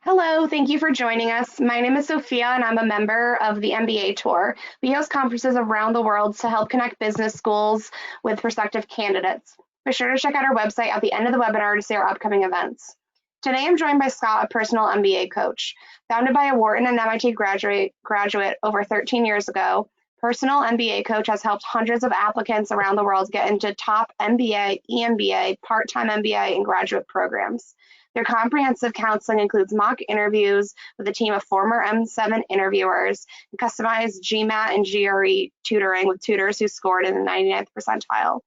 Hello, thank you for joining us. My name is Sophia and I'm a member of the MBA Tour. We host conferences around the world to help connect business schools with prospective candidates. Be sure to check out our website at the end of the webinar to see our upcoming events. Today I'm joined by Scott, a personal MBA coach. Founded by a Wharton and MIT graduate over 13 years ago, Personal MBA Coach has helped hundreds of applicants around the world get into top MBA, EMBA, part-time MBA, and graduate programs. Their comprehensive counseling includes mock interviews with a team of former M7 interviewers, and customized GMAT and GRE tutoring with tutors who scored in the 99th percentile.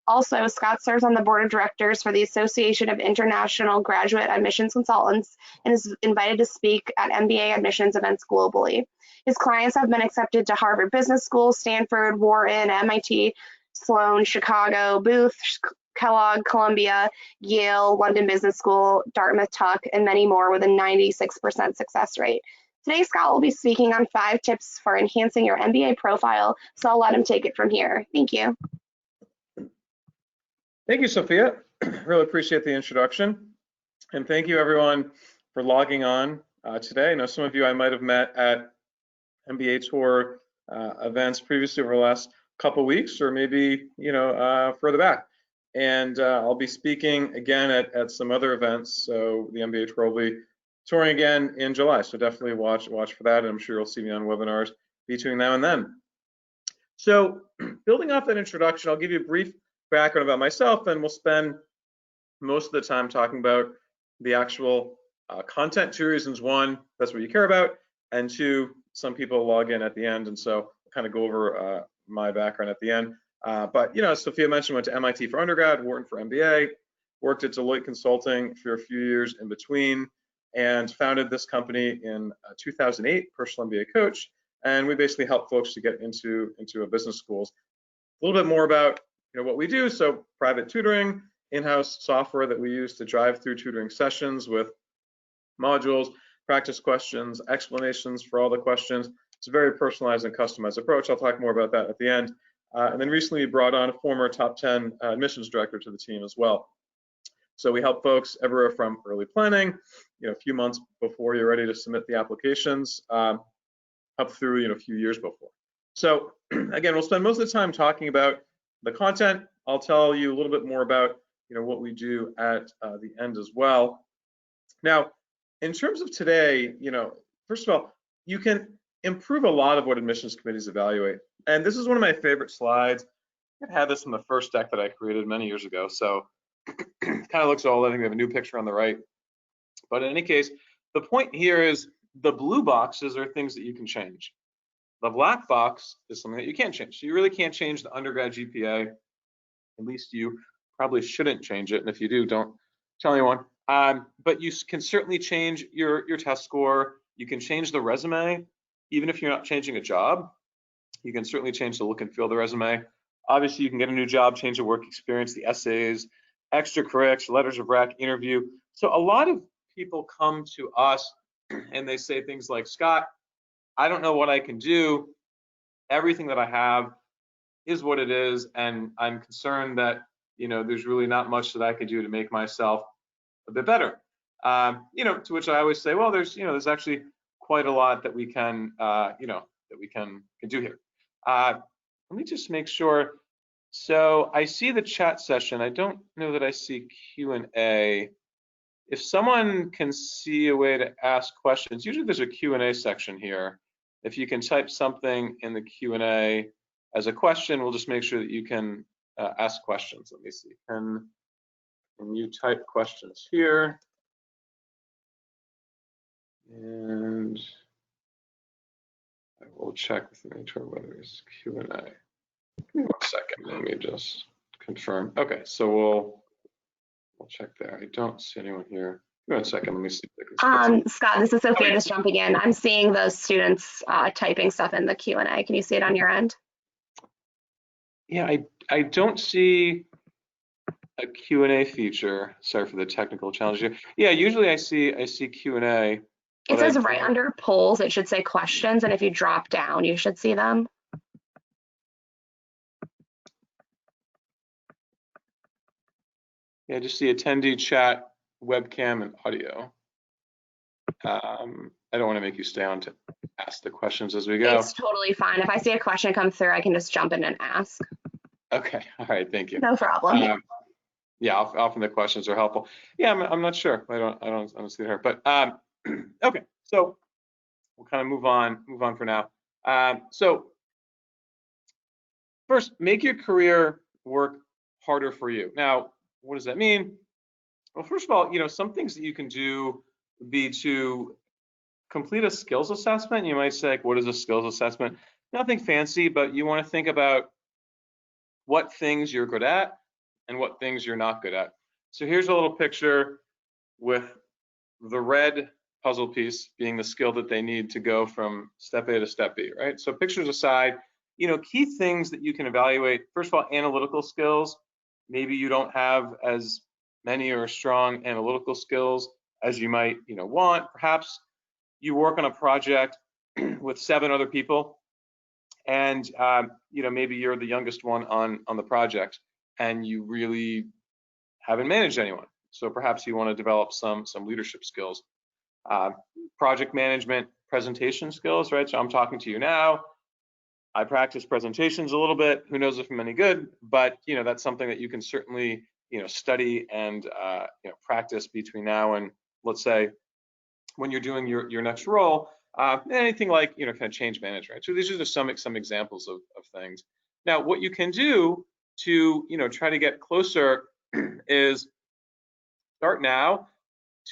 Also, Scott serves on the board of directors for the Association of International Graduate Admissions Consultants and is invited to speak at MBA admissions events globally. His clients have been accepted to Harvard Business School, Stanford, Wharton, MIT, Sloan, Chicago, Booth, Kellogg, Columbia, Yale, London Business School, Dartmouth Tuck, and many more with a 96% success rate. Today, Scott will be speaking on 5 tips for enhancing your MBA profile, so I'll let him take it from here. Thank you. Thank you, Sophia. Really appreciate the introduction. And thank you, everyone, for logging on today. I know some of you I might have met at MBA Tour events previously over the last couple weeks, or maybe further back. And I'll be speaking again at some other events. So the MBA Tour will be touring again in July. So definitely watch for that. And I'm sure you'll see me on webinars between now and then. So building off that introduction, I'll give you a brief background about myself, and we'll spend most of the time talking about the actual content. 2 reasons: 1, that's what you care about, and 2, some people log in at the end, and so I'll kind of go over my background at the end. But as Sophia mentioned, went to MIT for undergrad, Wharton for MBA, worked at Deloitte Consulting for a few years in between, and founded this company in 2008, Personal MBA Coach, and we basically help folks to get into a business schools. A little bit more about what we do. So private tutoring, in-house software that we use to drive through tutoring sessions with modules, practice questions, explanations for all the questions. It's a very personalized and customized approach. I'll talk more about that at the end. And then recently we brought on a former top 10 admissions director to the team as well. So we help folks everywhere from early planning, a few months before you're ready to submit the applications, up through a few years before. So again, we'll spend most of the time talking about the content. I'll tell you a little bit more about what we do at the end as well. Now, in terms of today, first of all, you can improve a lot of what admissions committees evaluate. And this is one of my favorite slides. I had this in the first deck that I created many years ago, so it kind of looks old. I think we have a new picture on the right. But in any case, the point here is the blue boxes are things that you can change. The black box is something that you can't change. So you really can't change the undergrad GPA. At least you probably shouldn't change it. And if you do, don't tell anyone. But you can certainly change your test score. You can change the resume, even if you're not changing a job. You can certainly change the look and feel of the resume. Obviously, you can get a new job, change the work experience, the essays, extracurricular, letters of rec, interview. So a lot of people come to us and they say things like, Scott, I don't know what I can do. Everything that I have is what it is, and I'm concerned that there's really not much that I could do to make myself a bit better. To which I always say, well, there's actually quite a lot that we can do here. Let me just make sure. So I see the chat session. I don't know that I see Q&A. If someone can see a way to ask questions, usually there's a Q&A section here. If you can type something in the Q&A as a question, we'll just make sure that you can ask questions. Let me see. Can you type questions here? And I will check with the mentor whether it's Q&A. Give me 1 second. Let me just confirm. Okay, so we'll check there. I don't see anyone here. Give me 1 second. Let me see. Scott, this is Sophia just jumping in. I'm seeing those students typing stuff in the Q&A. Can you see it on your end? Yeah, I don't see a Q&A feature. Sorry for the technical challenge here. Yeah, usually I see Q&A. It says right under polls, it should say questions, and if you drop down, you should see them. Yeah, just the attendee chat, webcam, and audio. I don't want to make you stay on to ask the questions as we go. It's totally fine. If I see a question come through, I can just jump in and ask. Okay, all right, thank you. No problem. Yeah, often the questions are helpful. Yeah, I'm not sure. I don't see it here, but okay. So we'll kind of move on for now. So first, make your career work harder for you. Now, what does that mean? Well, first of all, some things that you can do would be to complete a skills assessment. You might say, like, what is a skills assessment? Nothing fancy, but you want to think about what things you're good at and what things you're not good at. So here's a little picture with the red puzzle piece being the skill that they need to go from step A to step B, right? So pictures aside, key things that you can evaluate. First of all, analytical skills. Maybe you don't have as many or strong analytical skills as you might, want. Perhaps you work on a project with 7 other people, and maybe you're the youngest one on the project, and you really haven't managed anyone. So perhaps you want to develop some leadership skills, project management, presentation skills, right? So I'm talking to you now. I practice presentations a little bit. Who knows if I'm any good? But that's something that you can certainly study and practice between now and, let's say, when you're doing your next role. Anything like kind of change management. So these are just some examples of things. Now, what you can do to try to get closer is start now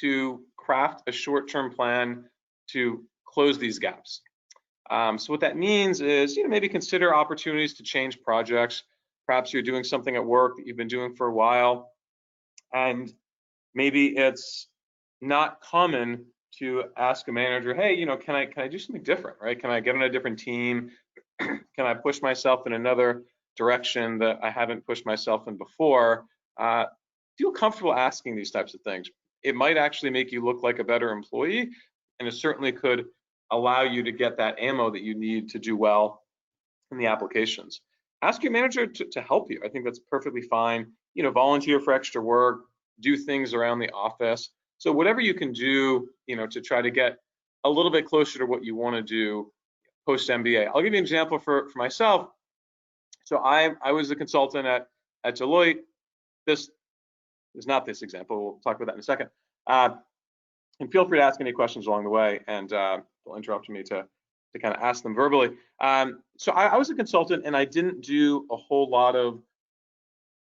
to craft a short-term plan to close these gaps. So what that means is maybe consider opportunities to change projects. Perhaps you're doing something at work that you've been doing for a while, and maybe it's not common to ask a manager, hey, can I do something different, right? Can I get on a different team? Can I push myself in another direction that I haven't pushed myself in before? Feel comfortable asking these types of things. It might actually make you look like a better employee, and it certainly could allow you to get that ammo that you need to do well in the applications. Ask your manager to help you. I think that's perfectly fine. Volunteer for extra work, do things around the office. So whatever you can do, to try to get a little bit closer to what you want to do post MBA. I'll give you an example for myself. So I was a consultant at Deloitte. This is not this example. We'll talk about that in a second. And feel free to ask any questions along the way, and they'll interrupt me to kind of ask them verbally. So I was a consultant, and I didn't do a whole lot of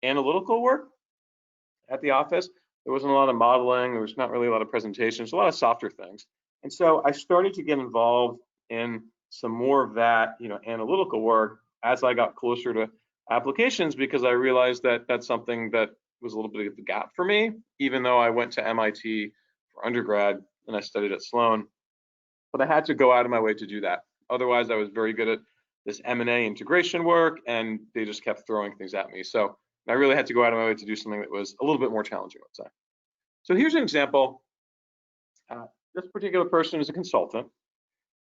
analytical work at the office. There wasn't a lot of modeling. There was not really a lot of presentations, a lot of softer things. And so I started to get involved in some more of that, analytical work as I got closer to applications, because I realized that that's something that was a little bit of a gap for me, even though I went to MIT for undergrad and I studied at Sloan. But I had to go out of my way to do that. Otherwise, I was very good at this M&A integration work, and they just kept throwing things at me. So I really had to go out of my way to do something that was a little bit more challenging, let's say. So here's an example. This particular person is a consultant.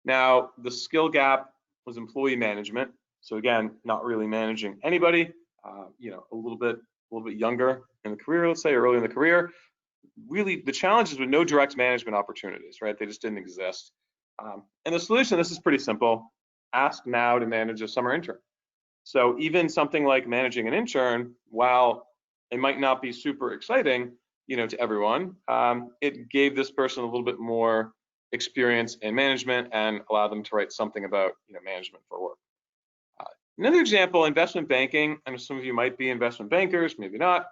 Now, the skill gap was employee management. So again, not really managing anybody, a little bit younger in the career, let's say, early in the career. Really, the challenges with no direct management opportunities, right? They just didn't exist. And the solution, this is pretty simple. Ask now to manage a summer intern. So even something like managing an intern, while it might not be super exciting, to everyone, it gave this person a little bit more experience in management and allowed them to write something about, management for work. Another example, investment banking. I know some of you might be investment bankers, maybe not.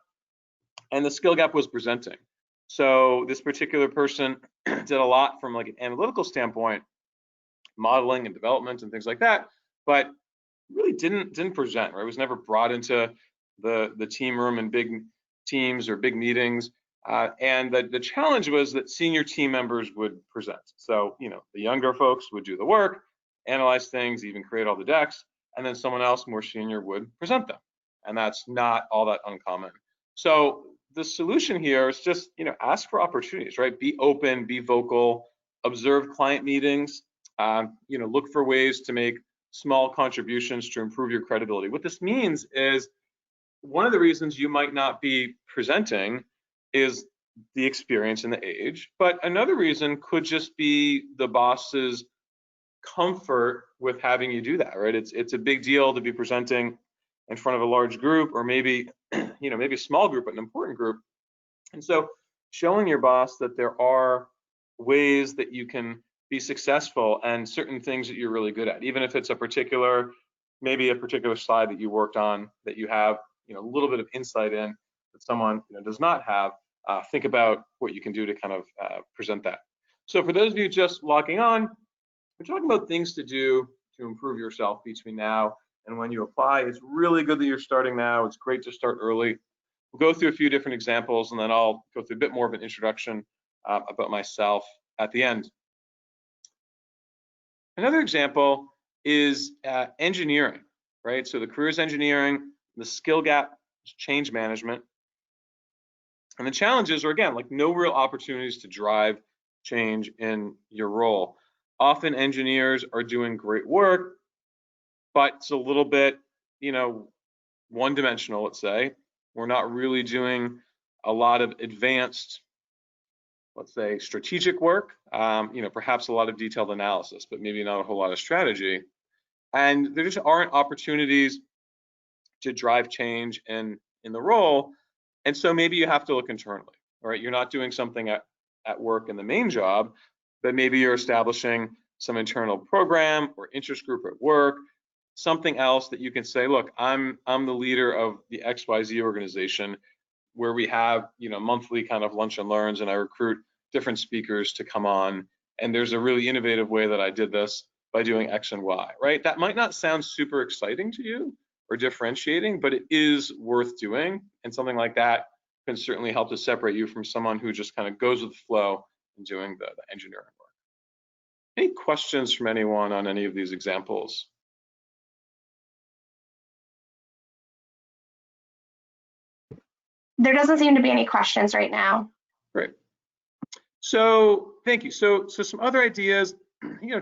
And the skill gap was presenting. So this particular person did a lot from like an analytical standpoint, modeling and development and things like that, but really didn't present, right? It was never brought into the team room in big teams or big meetings. And the challenge was that senior team members would present. So, the younger folks would do the work, analyze things, even create all the decks, and then someone else more senior would present them. And that's not all that uncommon. So the solution here is just, ask for opportunities, right? Be open, be vocal, observe client meetings, look for ways to make small contributions to improve your credibility. What this means is one of the reasons you might not be presenting is the experience and the age. But another reason could just be the boss's comfort with having you do that, right? It's a big deal to be presenting in front of a large group, or maybe maybe a small group, but an important group. And so showing your boss that there are ways that you can be successful and certain things that you're really good at, even if it's maybe a particular slide that you worked on that you have a little bit of insight in that someone does not have. Think about what you can do to kind of present that. So for those of you just logging on, we're talking about things to do to improve yourself between now and when you apply. It's really good that you're starting now. It's great to start early. We'll go through a few different examples, and then I'll go through a bit more of an introduction about myself at the end. Another example is engineering, right? So the career is engineering, the skill gap is change management. And the challenges are, again, like no real opportunities to drive change in your role. Often engineers are doing great work, but it's a little bit, one-dimensional, let's say. We're not really doing a lot of advanced, let's say, strategic work, perhaps a lot of detailed analysis, but maybe not a whole lot of strategy. And there just aren't opportunities to drive change in the role. And so maybe you have to look internally, right? You're not doing something at work in the main job, but maybe you're establishing some internal program or interest group at work, something else that you can say, look, I'm the leader of the XYZ organization, where we have monthly kind of lunch and learns, and I recruit different speakers to come on, and there's a really innovative way that I did this by doing X and Y, right? That might not sound super exciting to you or differentiating, but it is worth doing, and something like that can certainly help to separate you from someone who just kind of goes with the flow and doing the engineering work. Any questions from anyone on any of these examples? There doesn't seem to be any questions right now. Great. So thank you. So some other ideas,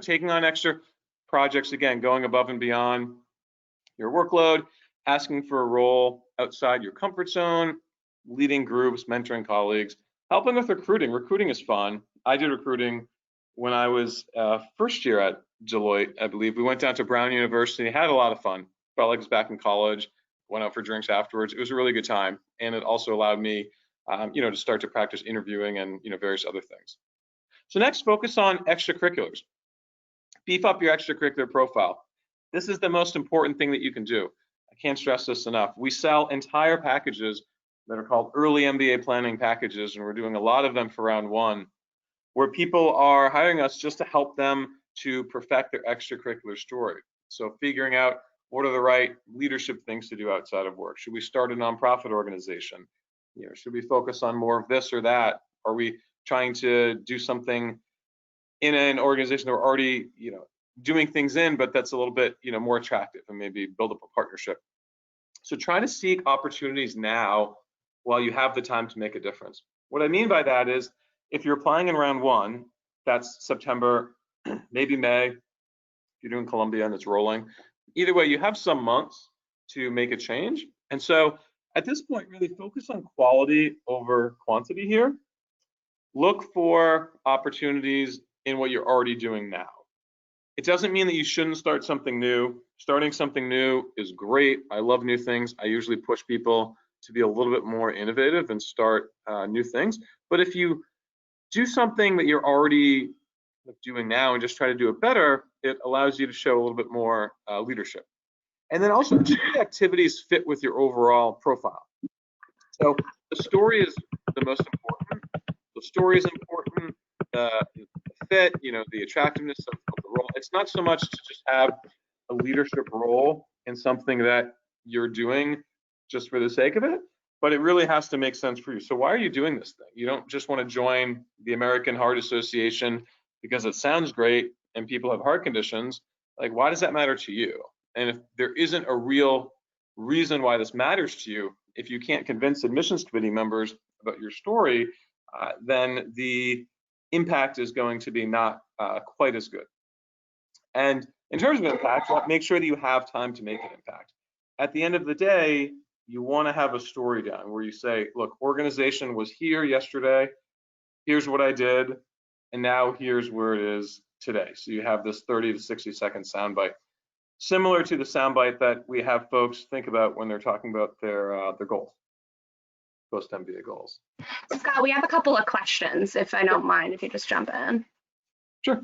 taking on extra projects, again, going above and beyond your workload, asking for a role outside your comfort zone, leading groups, mentoring colleagues, helping with recruiting. Recruiting is fun. I did recruiting when I was first year at Deloitte, I believe. We went down to Brown University, had a lot of fun. Felt like I was back in college, went out for drinks afterwards. It was a really good time. And it also allowed me, to start to practice interviewing and, various other things. So next, focus on extracurriculars. Beef up your extracurricular profile. This is the most important thing that you can do. I can't stress this enough. We sell entire packages that are called early MBA planning packages, and we're doing a lot of them for round one, where people are hiring us just to help them to perfect their extracurricular story. So figuring out what are the right leadership things to do outside of work. Should we start a nonprofit organization? Should we focus on more of this or that? Are we trying to do something in an organization that we're already, doing things in, but that's a little bit, more attractive, and maybe build up a partnership? So try to seek opportunities now while you have the time to make a difference. What I mean by that is, if you're applying in round one, that's September, maybe May, if you're doing Columbia and it's rolling. Either way, you have some months to make a change. And so at this point, really focus on quality over quantity here. Look for opportunities in what you're already doing now. It doesn't mean that you shouldn't start something new. Starting something new is great. I love new things. I usually push people to be a little bit more innovative and start new things. But if you do something that you're already doing now and just try to do it better, it allows you to show a little bit more leadership. And then also, do the activities fit with your overall profile? So the story is the most important. The story is important. The fit, the attractiveness of the role. It's not so much to just have a leadership role in something that you're doing just for the sake of it, but it really has to make sense for you. So why are you doing this thing? You don't just want to join the American Heart Association because it sounds great and people have heart conditions. Like, why does that matter to you? And if there isn't a real reason why this matters to you, if you can't convince admissions committee members about your story, then the impact is going to be not quite as good. And in terms of impact, make sure that you have time to make an impact. At the end of the day, you want to have a story down where you say, look, organization was here yesterday, here's what I did, and now here's where it is today. So you have this 30 to 60-second soundbite, similar to the soundbite that we have folks think about when they're talking about their goals, post MBA goals. So Scott, we have a couple of questions, if I don't mind, if you just jump in. Sure.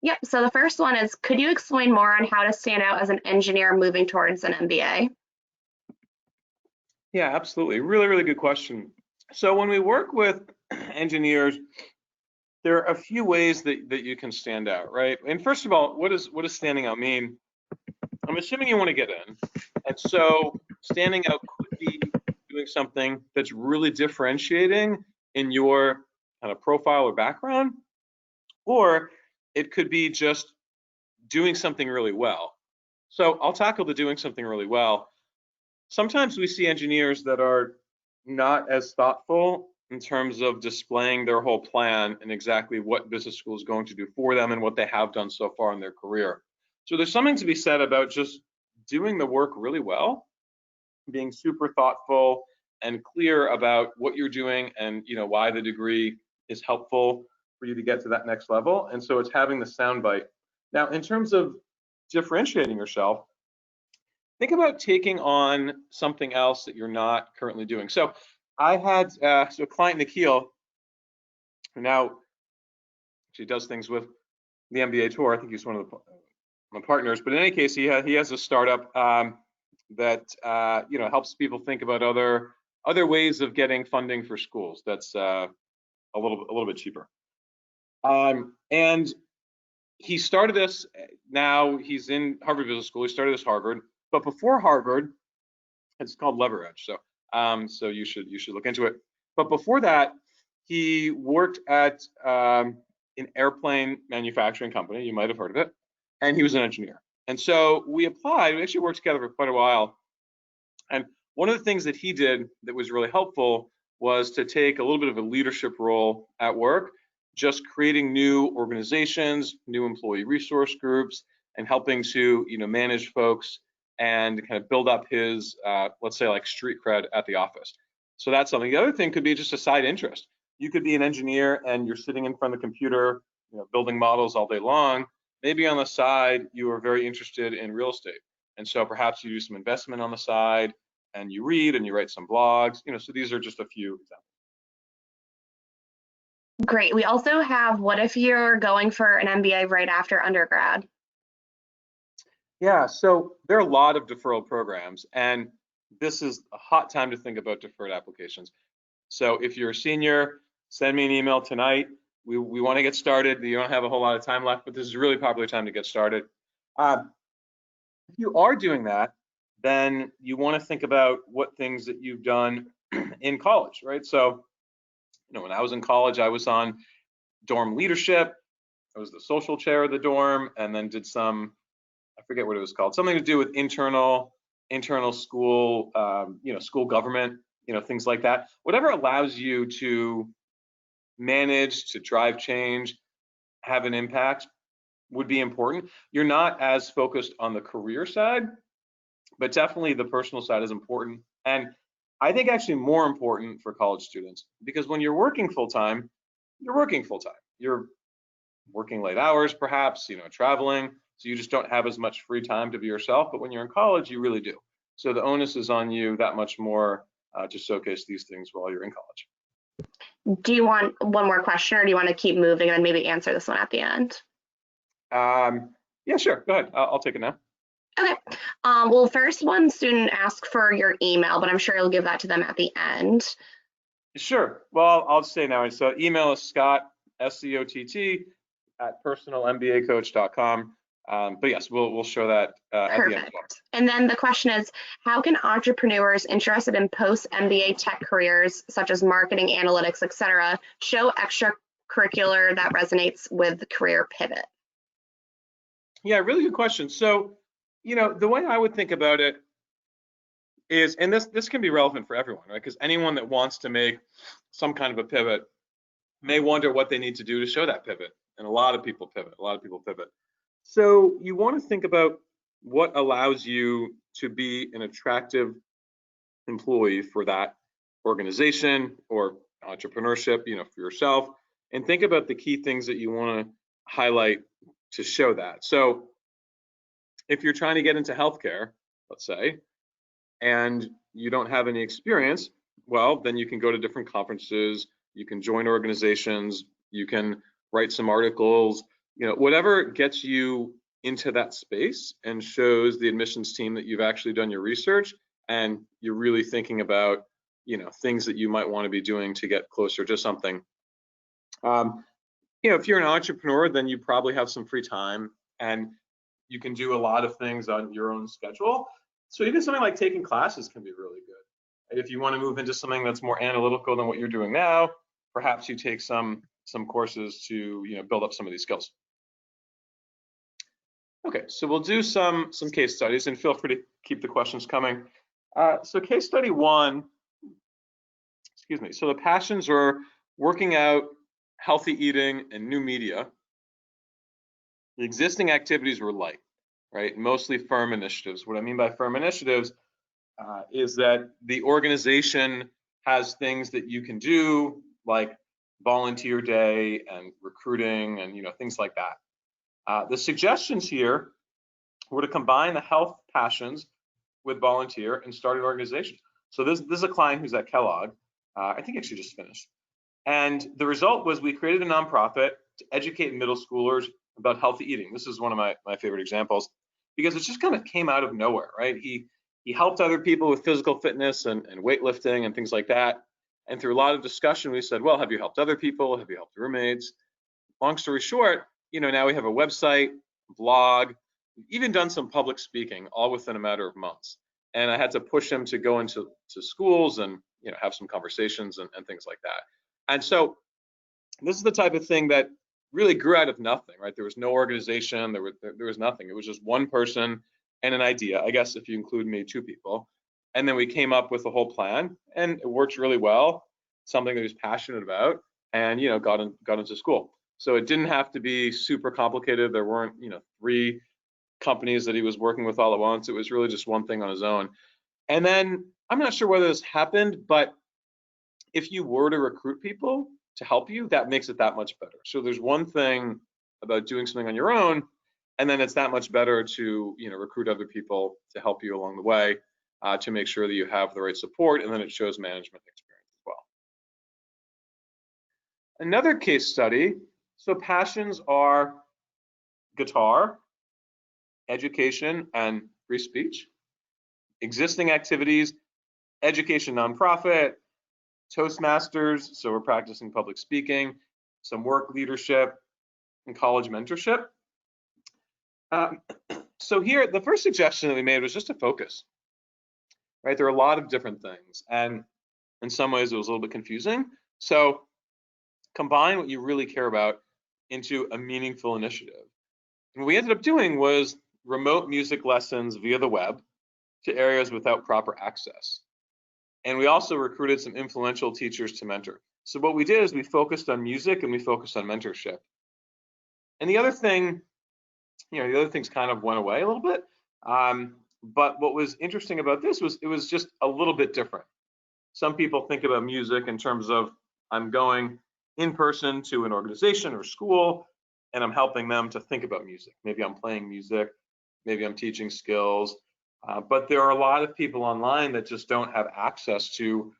Yep. So the first one is, could you explain more on how to stand out as an engineer moving towards an MBA? Yeah, absolutely. Really, really good question. So when we work with engineers, there are a few ways that you can stand out, right? And first of all, what does standing out mean? I'm assuming you want to get in. And so standing out could be doing something that's really differentiating in your kind of profile or background, or it could be just doing something really well. So I'll tackle the doing something really well. Sometimes we see engineers that are not as thoughtful in terms of displaying their whole plan and exactly what business school is going to do for them and what they have done so far in their career. So there's something to be said about just doing the work really well, being super thoughtful and clear about what you're doing and why the degree is helpful for you to get to that next level. And so it's having the soundbite. Now, in terms of differentiating yourself, think about taking on something else that you're not currently doing. So I had a client, Nikhil, who now actually does things with the MBA tour. I think he's one of my partners. But in any case, he has a startup that helps people think about other ways of getting funding for schools. That's a little bit cheaper. And he started this. Now he's in Harvard Business School. He started this Harvard. But before Harvard, it's called Leverage. So you should look into it. But before that, he worked at an airplane manufacturing company. You might have heard of it. And he was an engineer. And so we applied. We actually worked together for quite a while. And one of the things that he did that was really helpful was to take a little bit of a leadership role at work, just creating new organizations, new employee resource groups, and helping to manage folks and kind of build up his, let's say, like street cred at the office. So that's something. The other thing could be just a side interest. You could be an engineer and you're sitting in front of the computer, building models all day long. Maybe on the side, you are very interested in real estate. And so perhaps you do some investment on the side and you read and you write some blogs. So these are just a few examples. Great. We also have, what if you're going for an MBA right after undergrad? Yeah, so there are a lot of deferral programs, and this is a hot time to think about deferred applications. So if you're a senior, send me an email tonight. We want to get started. You don't have a whole lot of time left, but this is a really popular time to get started. If you are doing that, then you want to think about what things that you've done in college, right? So, when I was in college, I was on dorm leadership. I was the social chair of the dorm, and then did some, I forget what it was called, something to do with internal school, school government, things like that. Whatever allows you to manage, to drive change, have an impact would be important. You're not as focused on the career side, but definitely the personal side is important. And I think actually more important for college students, because when you're working full-time, You're working late hours, perhaps, traveling. So you just don't have as much free time to be yourself. But when you're in college, you really do. So the onus is on you that much more to showcase these things while you're in college. Do you want one more question, or do you want to keep moving and maybe answer this one at the end? Yeah, sure. Go ahead. I'll take it now. Okay. Well, first one student asked for your email, but I'm sure you'll give that to them at the end. Sure. Well, I'll say now. So email is Scott, SCOTT, at personalmbacoach.com. But yes, we'll show that at the end. And then the question is, how can entrepreneurs interested in post-MBA tech careers, such as marketing, analytics, etc., show extracurricular that resonates with the career pivot? Yeah, really good question. So, the way I would think about it is, and this can be relevant for everyone, right? Because anyone that wants to make some kind of a pivot may wonder what they need to do to show that pivot. And a lot of people pivot. So you want to think about what allows you to be an attractive employee for that organization or entrepreneurship, for yourself, and think about the key things that you want to highlight to show that. So if you're trying to get into healthcare, let's say, and you don't have any experience, well, then you can go to different conferences, you can join organizations, you can write some articles, whatever gets you into that space and shows the admissions team that you've actually done your research and you're really thinking about, things that you might want to be doing to get closer to something. If you're an entrepreneur, then you probably have some free time and you can do a lot of things on your own schedule. So even something like taking classes can be really good. And if you want to move into something that's more analytical than what you're doing now, perhaps you take some courses to build up some of these skills. Okay, so we'll do some case studies, and feel free to keep the questions coming. So case study 1, so the passions are working out, healthy eating, and new media. The existing activities were light, right? Mostly firm initiatives. What I mean by firm initiatives is that the organization has things that you can do, like volunteer day and recruiting and things like that. The suggestions here were to combine the health passions with volunteer and start an organization. So this is a client who's at Kellogg. I think actually just finished. And the result was we created a nonprofit to educate middle schoolers about healthy eating. This is one of my favorite examples because it just kind of came out of nowhere, right? He helped other people with physical fitness and weightlifting and things like that. And through a lot of discussion, we said, well, have you helped other people? Have you helped roommates? Long story short, now we have a website, blog, even done some public speaking, all within a matter of months. And I had to push him to go into schools and have some conversations and things like that. And so this is the type of thing that really grew out of nothing, right? There was no organization, there was nothing. It was just one person and an idea. I guess if you include me, 2 people. And then we came up with a whole plan, and it worked really well. Something that he was passionate about, and got into school. So it didn't have to be super complicated. There weren't 3 companies that he was working with all at once. It was really just one thing on his own. And then I'm not sure whether this happened, but if you were to recruit people to help you, that makes it that much better. So there's one thing about doing something on your own, and then it's that much better to recruit other people to help you along the way to make sure that you have the right support, and then it shows management experience as well. Another case study. So passions are guitar, education, and free speech. Existing activities, education nonprofit, Toastmasters, so we're practicing public speaking, some work leadership, and college mentorship. So here, the first suggestion that we made was just to focus, right? There are a lot of different things, and in some ways it was a little bit confusing. So combine what you really care about into a meaningful initiative. And what we ended up doing was remote music lessons via the web to areas without proper access. And we also recruited some influential teachers to mentor. So what we did is we focused on music and we focused on mentorship. And the other thing, the other things kind of went away a little bit. But what was interesting about this was it was just a little bit different. Some people think about music in terms of I'm going in person to an organization or school and I'm helping them to think about music. Maybe I'm playing music, maybe I'm teaching skills. But there are a lot of people online that just don't have access to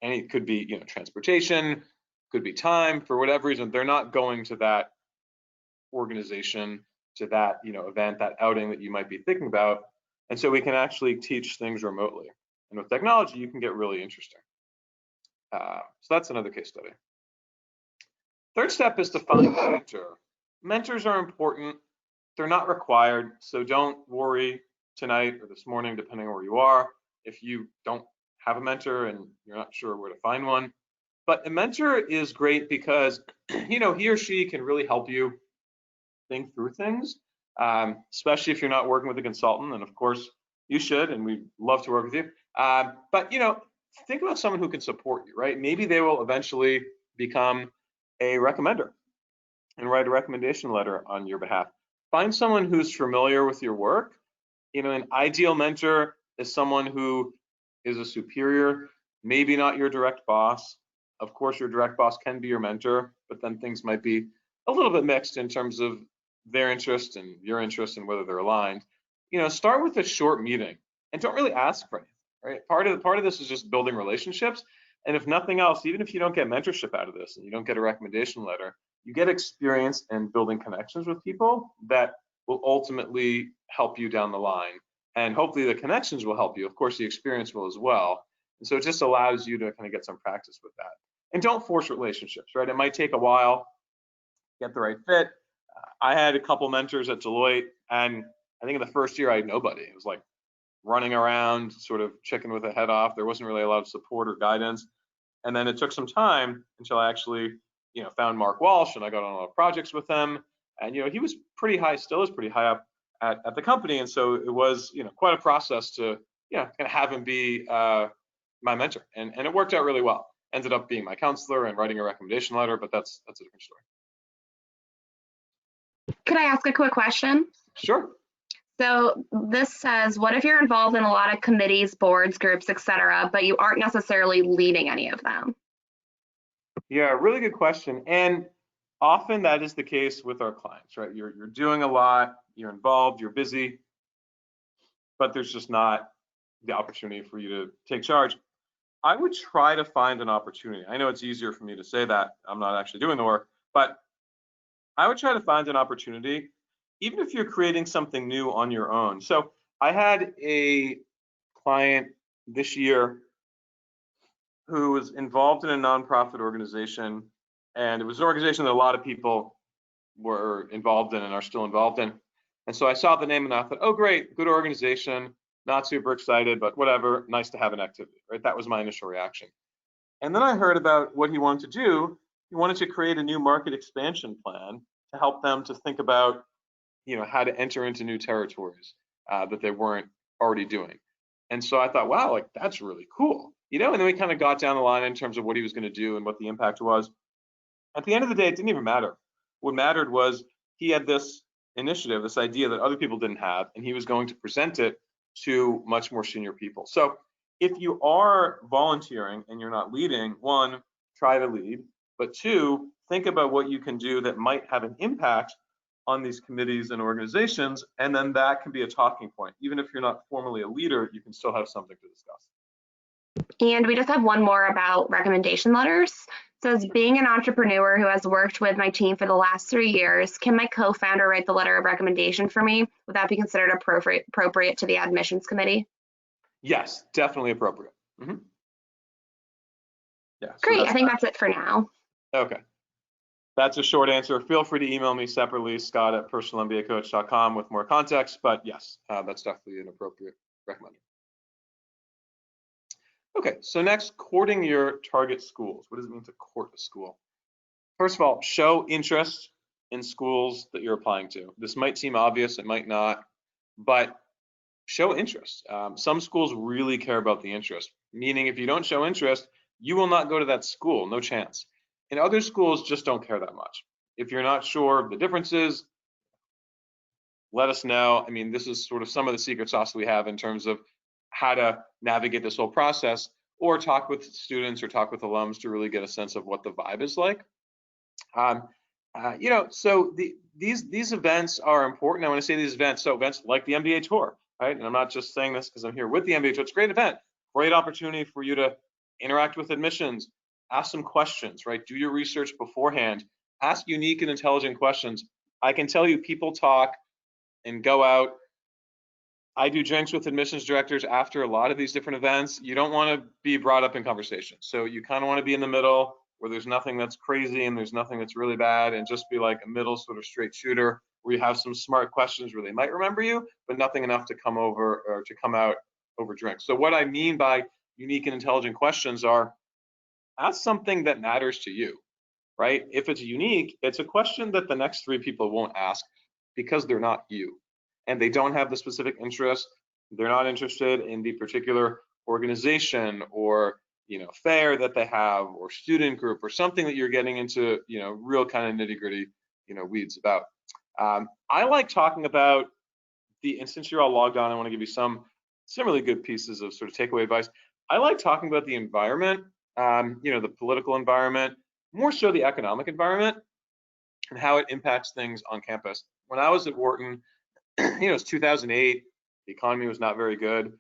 any. It could be transportation, could be time, for whatever reason they're not going to that organization, to that event, that outing that you might be thinking about. And so we can actually teach things remotely. And with technology, you can get really interesting. So that's another case study. Third step is to find a mentor. Mentors are important. They're not required, so don't worry tonight or this morning, depending on where you are, if you don't have a mentor and you're not sure where to find one. But a mentor is great because he or she can really help you think through things, especially if you're not working with a consultant. And of course, you should, and we'd love to work with you. But think about someone who can support you, right? Maybe they will eventually become a recommender and write a recommendation letter on your behalf. Find someone who's familiar with your work. An ideal mentor is someone who is a superior, maybe not your direct boss. Of course, your direct boss can be your mentor, but then things might be a little bit mixed in terms of their interest and your interest and whether they're aligned. Start with a short meeting and don't really ask for anything, right? Part of this is just building relationships. And if nothing else, even if you don't get mentorship out of this and you don't get a recommendation letter, you get experience in building connections with people that will ultimately help you down the line. And hopefully the connections will help you. Of course, the experience will as well. And so it just allows you to kind of get some practice with that. And don't force relationships, right? It might take a while, get the right fit. I had a couple mentors at Deloitte, and I think in the first year I had nobody. It was like running around, sort of chicken with a head off. There wasn't really a lot of support or guidance. And then it took some time until I actually, found Mark Walsh, and I got on a lot of projects with him. And he was pretty high, still is pretty high up at the company. And so it was, quite a process to, kind of have him be my mentor. And it worked out really well. Ended up being my counselor and writing a recommendation letter, but that's a different story. Could I ask a quick question? Sure. So this says, what if you're involved in a lot of committees, boards, groups, etc., but you aren't necessarily leading any of them? Yeah, really good question. And often that is the case with our clients, right? You're doing a lot, you're involved, you're busy, but there's just not the opportunity for you to take charge. I would try to find an opportunity. I know it's easier for me to say that. I'm not actually doing the work, but I would try to find an opportunity, even if you're creating something new on your own. So I had a client this year who was involved in a nonprofit organization, and it was an organization that a lot of people were involved in and are still involved in. And so I saw the name and I thought, oh, great, good organization, not super excited, but whatever, nice to have an activity, right? That was my initial reaction. And then I heard about what he wanted to do. He wanted to create a new market expansion plan to help them to think about, how to enter into new territories that they weren't already doing. And so I thought, wow, like that's really cool, and then we kind of got down the line in terms of what he was going to do and what the impact was. At the end of the day, it didn't even matter. What mattered was he had this initiative, this idea that other people didn't have, and he was going to present it to much more senior people. So if you are volunteering and you're not leading, one, try to lead, but two, think about what you can do that might have an impact on these committees and organizations, and then that can be a talking point. Even if you're not formally a leader, you can still have something to discuss. And we just have one more about recommendation letters. It says, being an entrepreneur who has worked with my team for the last 3 years, can my co-founder write the letter of recommendation for me? Would that be considered appropriate to the admissions committee? Yes, definitely appropriate. Mm-hmm. Yeah. Great, I think that's it for now. Okay. That's a short answer. Feel free to email me separately, scott@personalmbacoach.com with more context, but yes, that's definitely an appropriate recommendation. Okay, so next, courting your target schools. What does it mean to court a school? First of all, show interest in schools that you're applying to. This might seem obvious, it might not, but show interest. Some schools really care about the interest, meaning if you don't show interest, you will not go to that school, no chance. And other schools just don't care that much. If you're not sure of the differences, let us know. I mean, this is sort of some of the secret sauce we have in terms of how to navigate this whole process, or talk with students or talk with alums to really get a sense of what the vibe is like. So these events are important. I want to say these events, so events like the MBA Tour, right? And I'm not just saying this because I'm here with the MBA Tour. It's a great event, great opportunity for you to interact with admissions, ask some questions, right? Do your research beforehand, ask unique and intelligent questions. I can tell you, people talk and go out. I do drinks with admissions directors after a lot of these different events. You don't want to be brought up in conversation. So you kind of want to be in the middle where there's nothing that's crazy and there's nothing that's really bad, and just be like a middle sort of straight shooter where you have some smart questions where they might remember you, but nothing enough to come over or to come out over drinks. So what I mean by unique and intelligent questions are, ask something that matters to you, right? If it's unique, it's a question that the next 3 people won't ask because they're not you. And they don't have the specific interest. They're not interested in the particular organization or fair that they have, or student group, or something that you're getting into real kind of nitty-gritty weeds about. I like talking about and since you're all logged on, I want to give you some really good pieces of sort of takeaway advice. I like talking about the environment, the political environment, more so the economic environment and how it impacts things on campus. When I was at Wharton, it's 2008, the economy was not very good,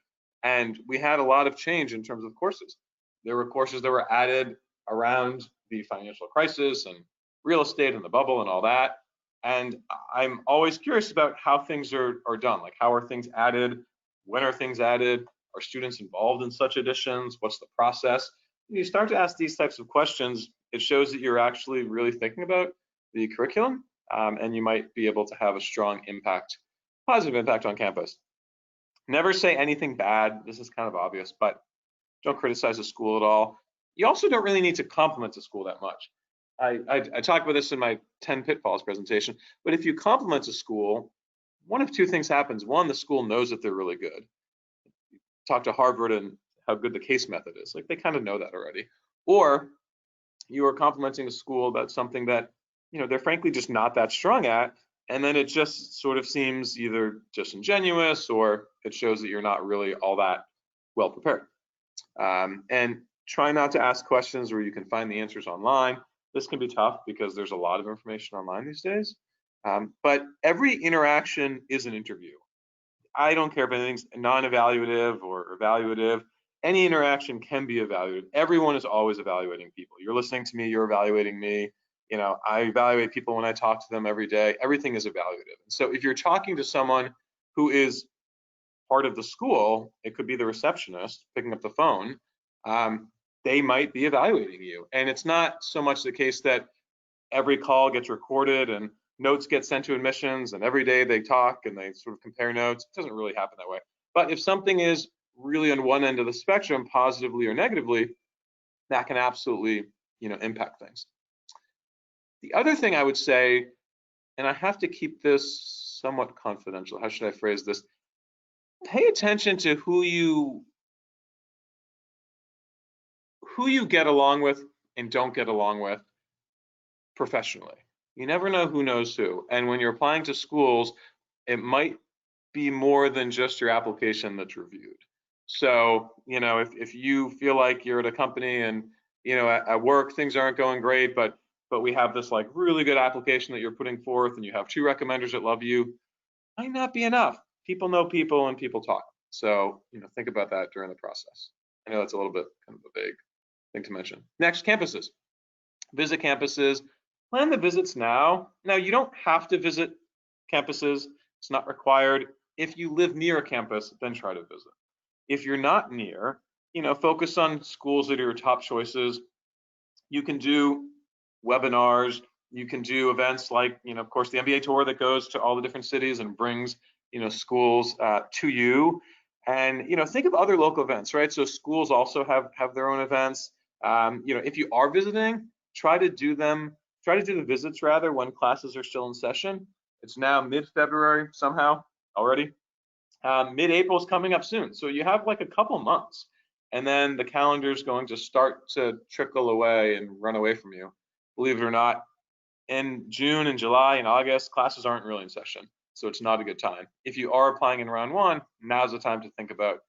and we had a lot of change in terms of courses. There were courses that were added around the financial crisis and real estate and the bubble and all that. And I'm always curious about how things are done. Like, how are things added? When are things added? Are students involved in such additions? What's the process? When you start to ask these types of questions, it shows that you're actually really thinking about the curriculum, and you might be able to have a strong impact, positive impact on campus. Never say anything bad. This is kind of obvious, but don't criticize the school at all. You also don't really need to compliment the school that much. I talked about this in my 10 pitfalls presentation, but if you compliment a school, one of two things happens. One, the school knows that they're really good. Talk to Harvard and how good the case method is. Like, they kind of know that already. Or you are complimenting a school about something that, they're frankly just not that strong at, and then it just sort of seems either disingenuous or it shows that you're not really all that well prepared. And try not to ask questions where you can find the answers online. This can be tough because there's a lot of information online these days. But every interaction is an interview. I don't care if anything's non-evaluative or evaluative. Any interaction can be evaluated. Everyone is always evaluating people. You're listening to me, you're evaluating me. I evaluate people when I talk to them every day. Everything is evaluative. So if you're talking to someone who is part of the school, it could be the receptionist picking up the phone, they might be evaluating you. And it's not so much the case that every call gets recorded and notes get sent to admissions and every day they talk and they sort of compare notes. It doesn't really happen that way. But if something is really on one end of the spectrum, positively or negatively, that can absolutely, impact things. The other thing I would say, and I have to keep this somewhat confidential, how should I phrase this? Pay attention to who you get along with and don't get along with professionally. You never know who knows who. And when you're applying to schools, it might be more than just your application that's reviewed. So, if you feel like you're at a company and, at work things aren't going great, but we have this like really good application that you're putting forth and you have 2 recommenders that love you, might not be enough. People know people and people talk. So, think about that during the process. I know that's a little bit kind of a vague thing to mention. Next, campuses. Visit campuses. Plan the visits now. Now, you don't have to visit campuses. It's not required. If you live near a campus, then try to visit. If you're not near, focus on schools that are your top choices. You can do webinars. You can do events like, of course, the MBA tour that goes to all the different cities and brings, schools to you. And, think of other local events, right? So schools also have their own events. If you are visiting, try to do the visits rather when classes are still in session. It's now mid-February somehow already. Mid-April is coming up soon. So you have like a couple months, and then the calendar is going to start to trickle away and run away from you. Believe it or not, in June and July and August, classes aren't really in session. So it's not a good time. If you are applying in round 1, now's the time to think about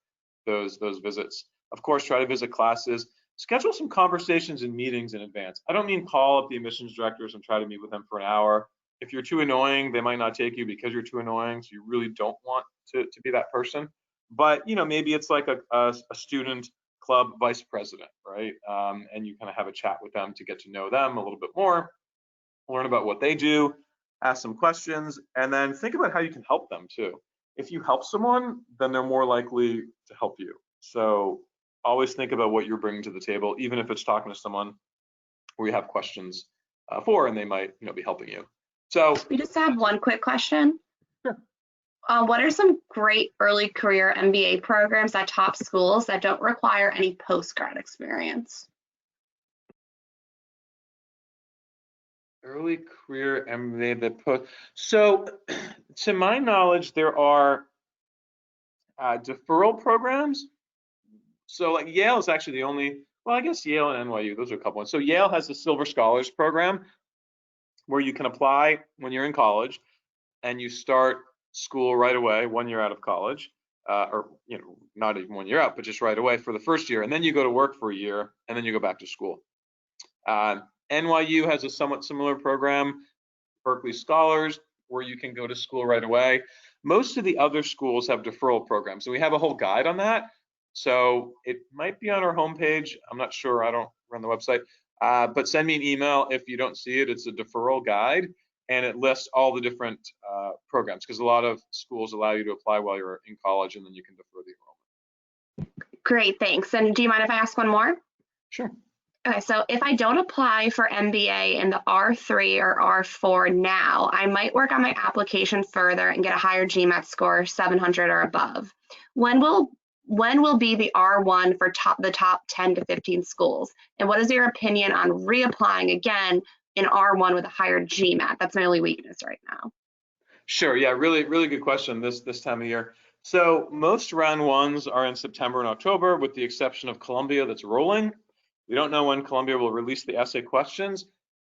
those visits. Of course, try to visit classes. Schedule some conversations and meetings in advance. I don't mean call up the admissions directors and try to meet with them for an hour. If you're too annoying, they might not take you because you're too annoying, so you really don't want to be that person. But maybe it's like a student club vice president, right? And you kind of have a chat with them to get to know them a little bit more, learn about what they do, ask some questions, and then think about how you can help them too. If you help someone, then they're more likely to help you. So always think about what you're bringing to the table, even if it's talking to someone where you have questions for, and they might be helping you. So we just have one quick question. Sure. What are some great early career MBA programs at top schools that don't require any post-grad experience? Early career MBA so to my knowledge, there are deferral programs. So like Yale is actually the only, well, I guess Yale and NYU, those are a couple ones. So Yale has the Silver Scholars program where you can apply when you're in college and you start school right away, 1 year out of college. or not even 1 year out, but just right away for the first year, and then you go to work for a year, and then you go back to school. NYU has a somewhat similar program, Berkeley Scholars, where you can go to school right away. Most of the other schools have deferral programs, and we have a whole guide on that. So it might be on our homepage. I'm not sure. I don't run the website. But send me an email if you don't see it. It's a deferral guide, and it lists all the different programs, because a lot of schools allow you to apply while you're in college, and then you can defer the enrollment. Great, thanks. And do you mind if I ask one more? Sure. Okay, so if I don't apply for MBA in the R3 or R4 now, I might work on my application further and get a higher GMAT score, 700 or above. When will be the R1 for the top 10 to 15 schools? And what is your opinion on reapplying again in R1 with a higher GMAT? That's my only weakness right now. Sure. Yeah, really good question this time of year. So most round ones are in September and October, with the exception of Columbia that's rolling. We don't know when Columbia will release the essay questions. A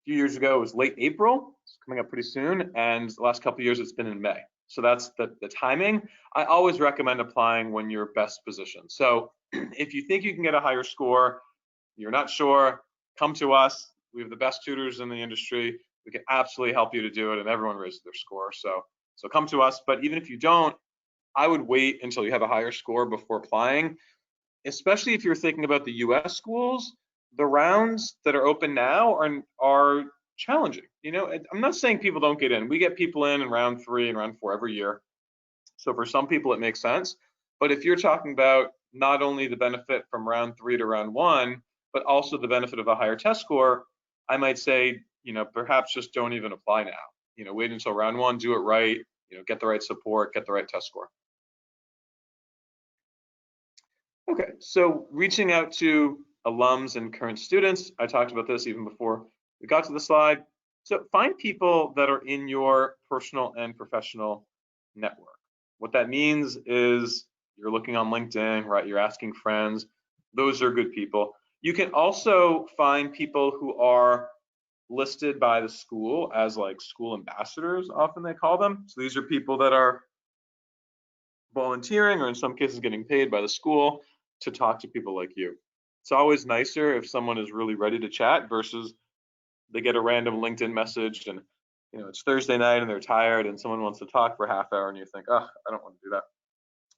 few years ago, it was late April. It's coming up pretty soon. And the last couple of years, it's been in May. So that's the timing. I always recommend applying when you're best positioned. So if you think you can get a higher score, you're not sure, come to us. We have the best tutors in the industry. We can absolutely help you to do it, and everyone raises their score. So come to us. But even if you don't, I would wait until you have a higher score before applying, especially if you're thinking about the US schools. The rounds that are open now are challenging. I'm not saying people don't get in. We get people in round 3 and round 4 every year. So for some people, it makes sense. But if you're talking about not only the benefit from round 3 to round 1, but also the benefit of a higher test score, I might say, perhaps just don't even apply now. Wait until round 1, do it right, get the right support, get the right test score. Okay, so reaching out to alums and current students, I talked about this even before we got to the slide. So find people that are in your personal and professional network. What that means is you're looking on LinkedIn, right? You're asking friends. Those are good people. You can also find people who are listed by the school as like school ambassadors, often they call them. So these are people that are volunteering, or in some cases getting paid by the school to talk to people like you. It's always nicer if someone is really ready to chat versus they get a random LinkedIn message and it's Thursday night and they're tired and someone wants to talk for a half hour and you think, oh, I don't want to do that.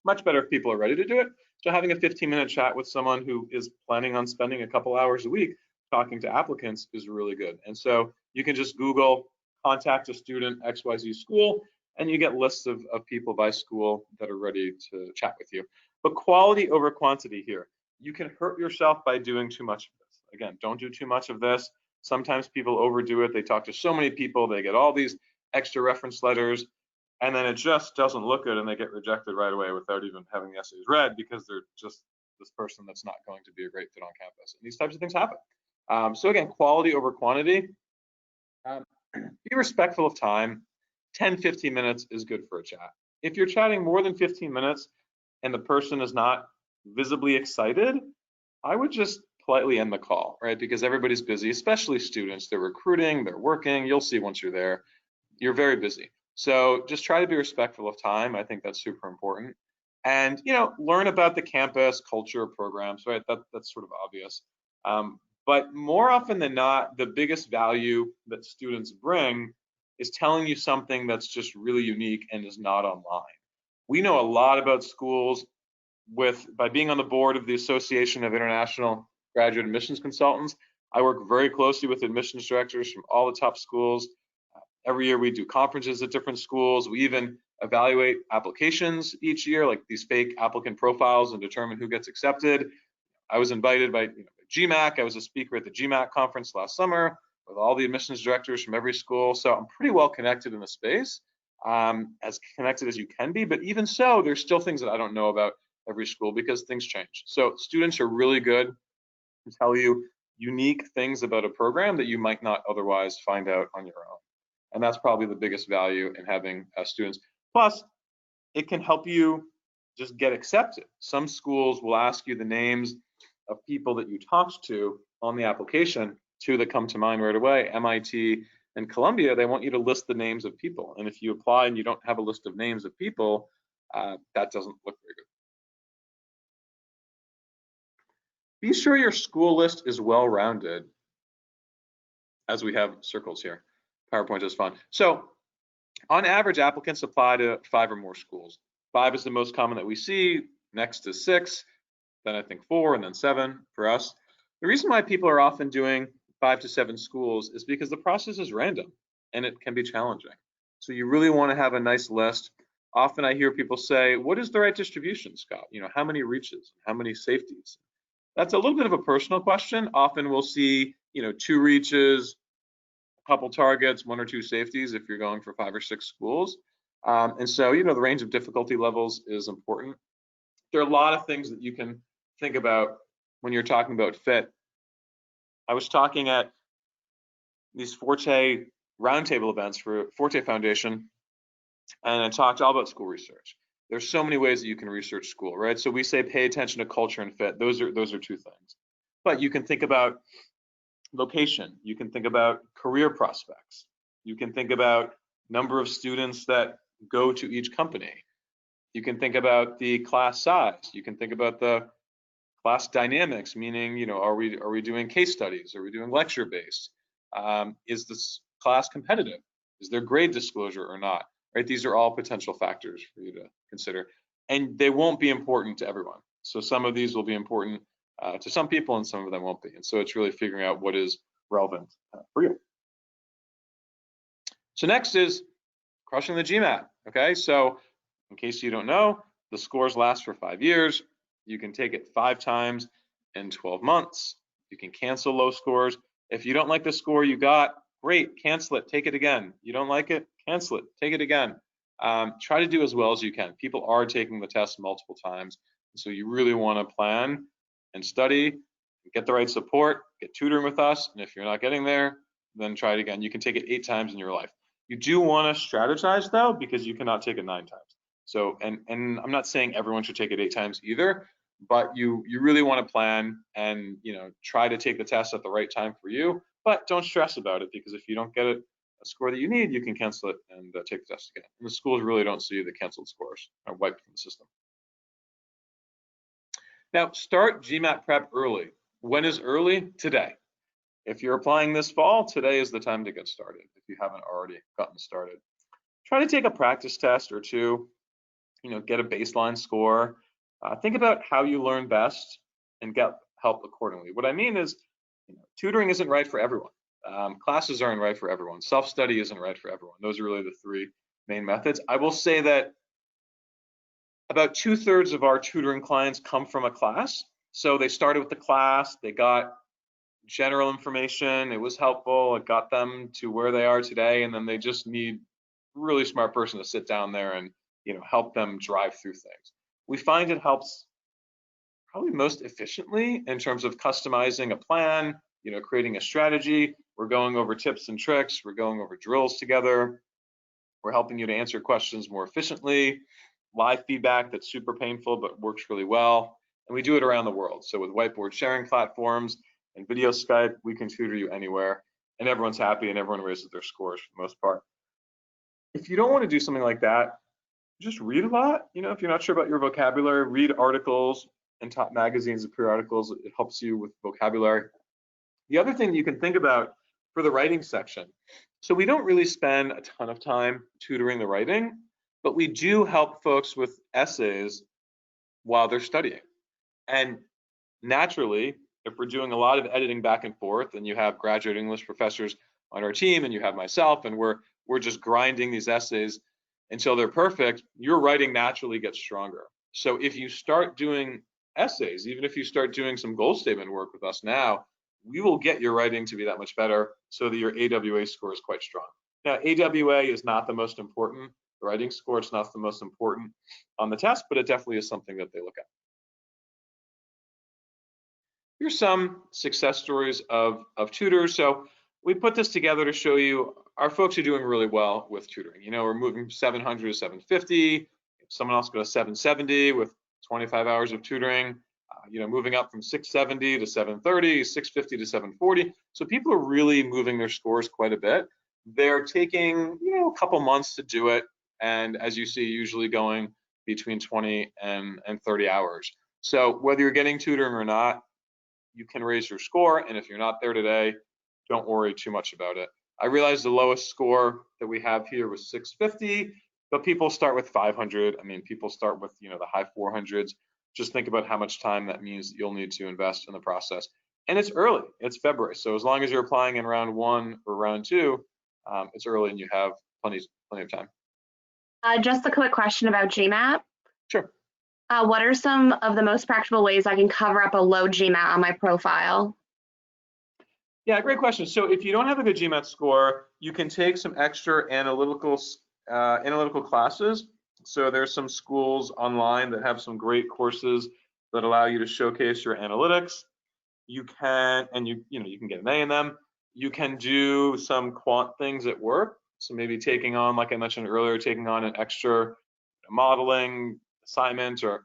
Much better if people are ready to do it. So having a 15-minute chat with someone who is planning on spending a couple hours a week talking to applicants is really good. And so you can just Google contact a student XYZ school, and you get lists of people by school that are ready to chat with you. But quality over quantity here. You can hurt yourself by doing too much of this. Again, don't do too much of this. Sometimes people overdo it. They talk to so many people, they get all these extra reference letters, and then it just doesn't look good and they get rejected right away without even having the essays read because they're just this person that's not going to be a great fit on campus. And these types of things happen. So again, quality over quantity. Be respectful of time. 10, 15 minutes is good for a chat. If you're chatting more than 15 minutes and the person is not visibly excited, I would just politely end the call, right? Because everybody's busy, especially students. They're recruiting, they're working. You'll see once you're there, you're very busy. So just try to be respectful of time. I think that's super important. And, learn about the campus, culture, programs, right? That's sort of obvious. But more often than not, the biggest value that students bring is telling you something that's just really unique and is not online. We know a lot about schools by being on the board of the Association of International Graduate Admissions Consultants. I work very closely with admissions directors from all the top schools. Every year we do conferences at different schools. We even evaluate applications each year, like these fake applicant profiles, and determine who gets accepted. I was invited by GMAC. I was a speaker at the GMAC conference last summer with all the admissions directors from every school. So I'm pretty well connected in the space, as connected as you can be. But even so, there's still things that I don't know about every school because things change. So students are really good to tell you unique things about a program that you might not otherwise find out on your own. And that's probably the biggest value in having students. Plus, it can help you just get accepted. Some schools will ask you the names of people that you talked to on the application. Two that come to mind right away, MIT and Columbia, they want you to list the names of people. And if you apply and you don't have a list of names of people, that doesn't look very good. Be sure your school list is well-rounded, as we have circles here. PowerPoint is fun. So on average, applicants apply to 5 or more schools. 5 is the most common that we see, next is 6, then I think 4, and then 7 for us. The reason why people are often doing 5 to 7 schools is because the process is random and it can be challenging. So you really want to have a nice list. Often I hear people say, what is the right distribution, Scott? How many reaches, how many safeties? That's a little bit of a personal question. Often we'll see, 2 reaches, a couple targets, 1 or 2 safeties if you're going for 5 or 6 schools. And so, the range of difficulty levels is important. There are a lot of things that you can think about when you're talking about fit. I was talking at these Forte roundtable events for Forte Foundation, and I talked all about school research. There's so many ways that you can research school, right? So we say pay attention to culture and fit. Those are 2 things. But you can think about location. You can think about career prospects. You can think about number of students that go to each company. You can think about the class size. You can think about the class dynamics, meaning, are we doing case studies? Are we doing lecture based? Is this class competitive? Is there grade disclosure or not? Right? These are all potential factors for you to consider, and they won't be important to everyone. So some of these will be important to some people, and some of them won't be. And so it's really figuring out what is relevant for you. So next is crushing the GMAT. Okay, so in case you don't know, the scores last for 5 years. You can take it 5 times in 12 months. You can cancel low scores. If you don't like the score you got, great, cancel it, take it again. You don't like it, cancel it, take it again. Try to do as well as you can. People are taking the test multiple times, so you really want to plan and study, get the right support, get tutoring with us, and if you're not getting there, then try it again. You can take it 8 times in your life. You do want to strategize though, because you cannot take it 9 times. So, and I'm not saying everyone should take it 8 times either, but you really want to plan and try to take the test at the right time for you, but don't stress about it, because if you don't get a score that you need, you can cancel it and take the test again. And the schools really don't see the canceled scores are wiped from the system. Now, start GMAT prep early. When is early? Today. If you're applying this fall, today is the time to get started if you haven't already gotten started. Try to take a practice test or 2, get a baseline score. Think about how you learn best and get help accordingly. What I mean is, tutoring isn't right for everyone. Classes aren't right for everyone. Self-study isn't right for everyone. Those are really the 3 main methods. I will say that about 2/3 of our tutoring clients come from a class. So they started with the class, they got general information, it was helpful, it got them to where they are today, and then they just need a really smart person to sit down there and help them drive through things. We find it helps probably most efficiently in terms of customizing a plan, creating a strategy. We're going over tips and tricks, we're going over drills together, we're helping you to answer questions more efficiently, live feedback that's super painful but works really well, and we do it around the world. So with whiteboard sharing platforms and video Skype, we can tutor you anywhere, and everyone's happy and everyone raises their scores for the most part. If you don't want to do something like that, just read a lot. If you're not sure about your vocabulary, read articles in top magazines and periodicals. It helps you with vocabulary. The other thing you can think about for the writing section, so we don't really spend a ton of time tutoring the writing, but we do help folks with essays while they're studying. And naturally, if we're doing a lot of editing back and forth, and you have graduate English professors on our team, and you have myself, and we're just grinding these essays until they're perfect, your writing naturally gets stronger. So if you start doing essays, even if you start doing some goal statement work with us now, we will get your writing to be that much better so that your AWA score is quite strong. Now, AWA is not the most important. The writing score is not the most important on the test, but it definitely is something that they look at. Here's some success stories of tutors. So we put this together to show you our folks are doing really well with tutoring. We're moving 700 to 750. Someone else goes 770 with 25 hours of tutoring. Moving up from 670 to 730, 650 to 740. So people are really moving their scores quite a bit. They're taking a couple months to do it, and as you see, usually going between 20 and 30 hours. So whether you're getting tutoring or not, you can raise your score. And if you're not there today, don't worry too much about it. I realize the lowest score that we have here was 650, but people start with 500. I mean, people start with, the high 400s. Just think about how much time that means that you'll need to invest in the process. And it's early, it's February. So as long as you're applying in round 1 or round 2, it's early and you have plenty of time. Just a quick question about GMAT. Sure. What are some of the most practical ways I can cover up a low GMAT on my profile? Yeah, great question. So if you don't have a good GMAT score, you can take some extra analytical classes. So there's some schools online that have some great courses that allow you to showcase your analytics. You can, and you can get an A in them. You can do some quant things at work. So maybe taking on, like I mentioned earlier, taking on an extra modeling assignment or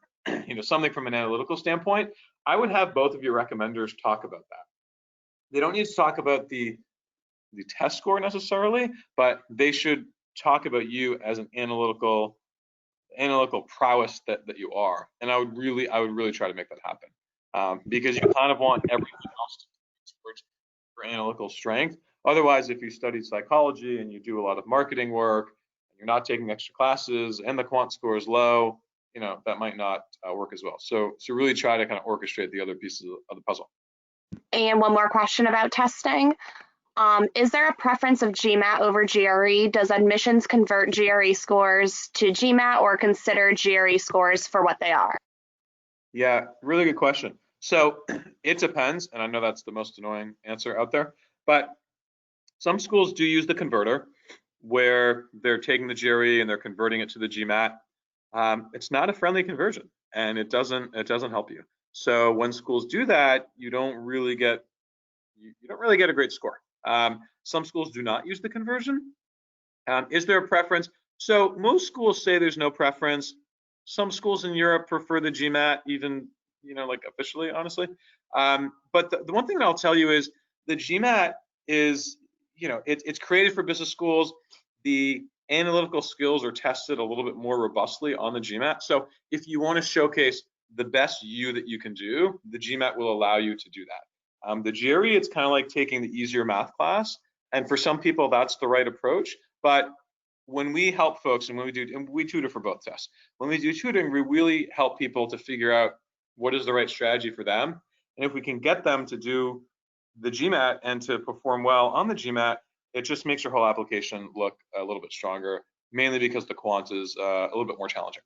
something from an analytical standpoint. I would have both of your recommenders talk about that. They don't need to talk about the test score necessarily, but they should talk about you as an analytical prowess that you are. And I would really try to make that happen, because you kind of want everything else to be towards your analytical strength. Otherwise, if you study psychology and you do a lot of marketing work, and you're not taking extra classes, and the quant score is low, that might not work as well. So really try to kind of orchestrate the other pieces of the puzzle. And one more question about testing. Is there a preference of GMAT over GRE? Does admissions convert GRE scores to GMAT or consider GRE scores for what they are? Yeah, really good question. So it depends, and I know that's the most annoying answer out there, but some schools do use the converter where they're taking the GRE and they're converting it to the GMAT. It's not a friendly conversion, and it doesn't help you. So when schools do that, you don't really get a great score. Some schools do not use the conversion. Is there a preference? So most schools say there's no preference. Some schools in Europe prefer the GMAT, even like officially, honestly. But the one thing that I'll tell you is the GMAT is it's created for business schools. The analytical skills are tested a little bit more robustly on the GMAT. So if you want to showcase the best you that you can do, the GMAT will allow you to do that. The GRE, it's kind of like taking the easier math class, and for some people that's the right approach. But when we help folks, and we tutor for both tests, when we do tutoring, we really help people to figure out what is the right strategy for them, and if we can get them to do the GMAT and to perform well on the GMAT, it just makes your whole application look a little bit stronger, mainly because the quant is a little bit more challenging.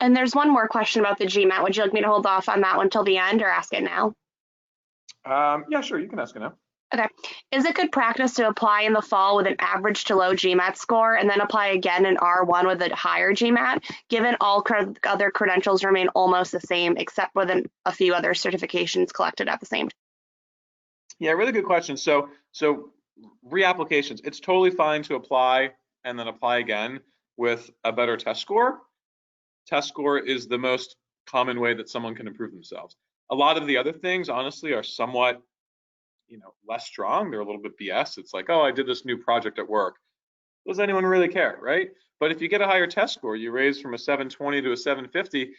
And there's one more question about the GMAT. Would you like me to hold off on that one till the end or ask it now? Yeah, sure, you can ask it now. Okay. Is it good practice to apply in the fall with an average to low GMAT score and then apply again in R1 with a higher GMAT, given all other credentials remain almost the same, except with a few other certifications collected at the same time? Yeah, really good question. So reapplications, it's totally fine to apply and then apply again with a better test score. Test score is the most common way that someone can improve themselves. A lot of the other things, honestly, are somewhat less strong. They're a little bit BS. It's like, oh, I did this new project at work. Does anyone really care, right? But if you get a higher test score, you raise from a 720 to a 750,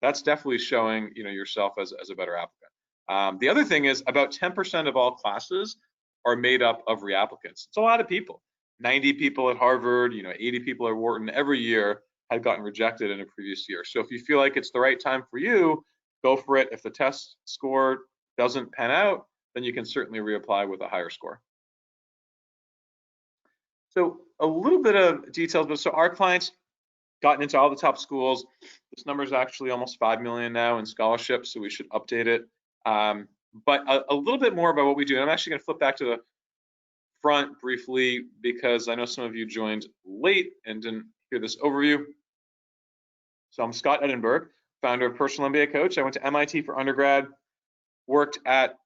that's definitely showing yourself as a better applicant. The other thing is about 10% of all classes are made up of reapplicants. It's a lot of people. 90 people at Harvard, 80 people at Wharton every year had gotten rejected in a previous year. So if you feel like it's the right time for you, go for it. If the test score doesn't pan out, then you can certainly reapply with a higher score. So a little bit of details, but so our clients gotten into all the top schools. This number is actually almost 5 million now in scholarships, so we should update it. But a little bit more about what we do. And I'm actually going to flip back to the front briefly because I know some of you joined late and didn't hear this overview. So I'm Scott Edinburgh, founder of Personal MBA Coach. I went to MIT for undergrad, worked at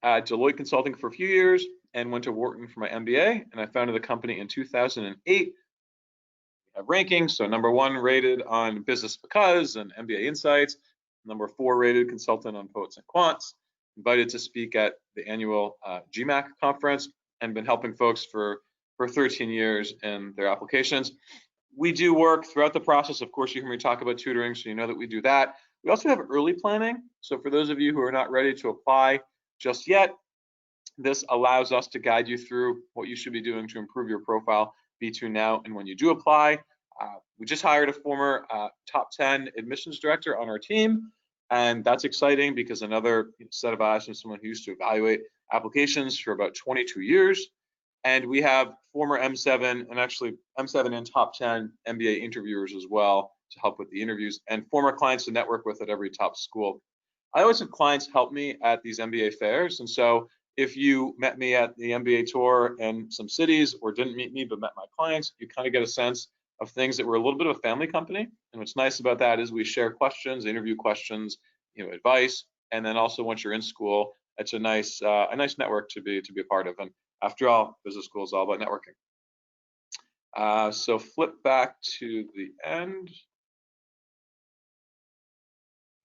Deloitte Consulting for a few years, and went to Wharton for my MBA. And I founded the company in 2008. We have rankings, so #1 rated on Business Because and MBA Insights, #4 rated consultant on Poets and Quants, invited to speak at the annual GMAC conference, and been helping folks for 13 years in their applications. we do work throughout the process. Of course, you hear me talk about tutoring, so you know that we do that. We also have early planning. So for those of you who are not ready to apply just yet, this allows us to guide you through what you should be doing to improve your profile between now and when you do apply. We just hired a former top 10 admissions director on our team, and that's exciting because another set of eyes from someone who used to evaluate applications for about 22 years. And we have former M7 and actually M7 and top 10 MBA interviewers as well to help with the interviews, and former clients to network with at every top school. I always have clients help me at these MBA fairs, and so if you met me at the MBA tour in some cities or didn't meet me but met my clients, you kind of get a sense of things that we're a little bit of a family company. And what's nice about that is we share questions, interview questions, advice, and then also once you're in school, it's a nice network to be a part of. And after all, business school is all about networking. So flip back to the end. A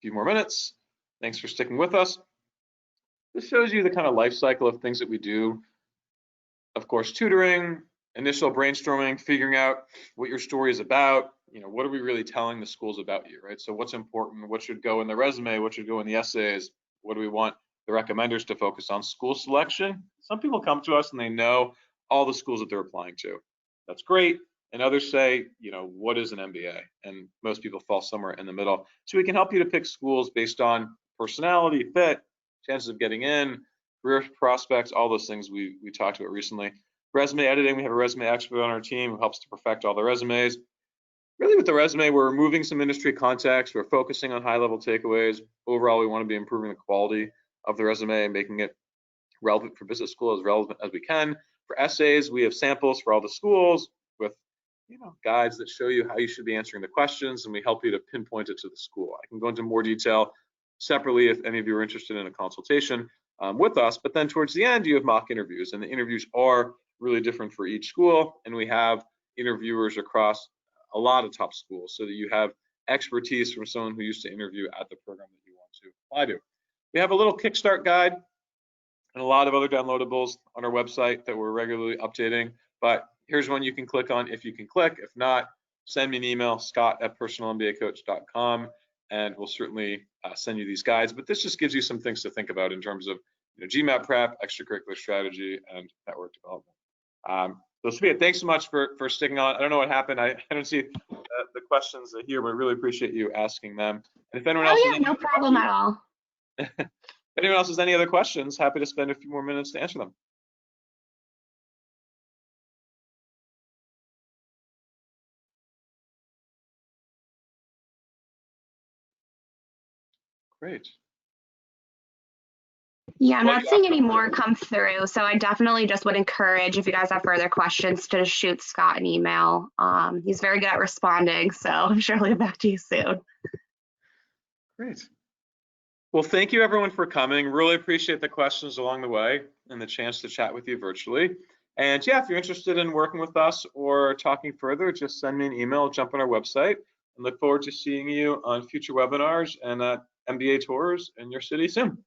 few more minutes. Thanks for sticking with us. This shows you the kind of life cycle of things that we do. Of course, tutoring, initial brainstorming, figuring out what your story is about. What are we really telling the schools about you, right? So what's important? What should go in the resume? What should go in the essays? What do we want the recommenders to focus on? School selection. Some people come to us and they know all the schools that they're applying to. That's great. And others say, what is an MBA? And most people fall somewhere in the middle. So we can help you to pick schools based on personality, fit, chances of getting in, career prospects, all those things we talked about recently. Resume editing, we have a resume expert on our team who helps to perfect all the resumes. Really with the resume, we're removing some industry context. We're focusing on high-level takeaways. Overall, we want to be improving the quality of the resume and making it relevant for business school, as relevant as we can. For essays, we have samples for all the schools with guides that show you how you should be answering the questions, and we help you to pinpoint it to the school. I can go into more detail separately if any of you are interested in a consultation with us. But then towards the end, you have mock interviews, and the interviews are really different for each school, and we have interviewers across a lot of top schools so that you have expertise from someone who used to interview at the program that you want to apply to. We have a little Kickstart guide and a lot of other downloadables on our website that we're regularly updating, but here's one you can click on if you can click. If not, send me an email, scott@personalmbacoach.com, and we'll certainly send you these guides. But this just gives you some things to think about in terms of GMAT prep, extracurricular strategy, and network development. So Sophia, thanks so much for sticking on. I don't know what happened. I don't see the questions here, but I really appreciate you asking them. And if anyone else has no problem at all. If anyone else has any other questions, happy to spend a few more minutes to answer them. Great. Yeah, I'm not seeing any more come through, so I definitely just would encourage, if you guys have further questions, to shoot Scott an email. He's very good at responding, so I'm sure he'll get back to you soon. Great. Well, thank you everyone for coming. Really appreciate the questions along the way and the chance to chat with you virtually. And yeah, if you're interested in working with us or talking further, just send me an email, jump on our website, and look forward to seeing you on future webinars and at MBA tours in your city soon.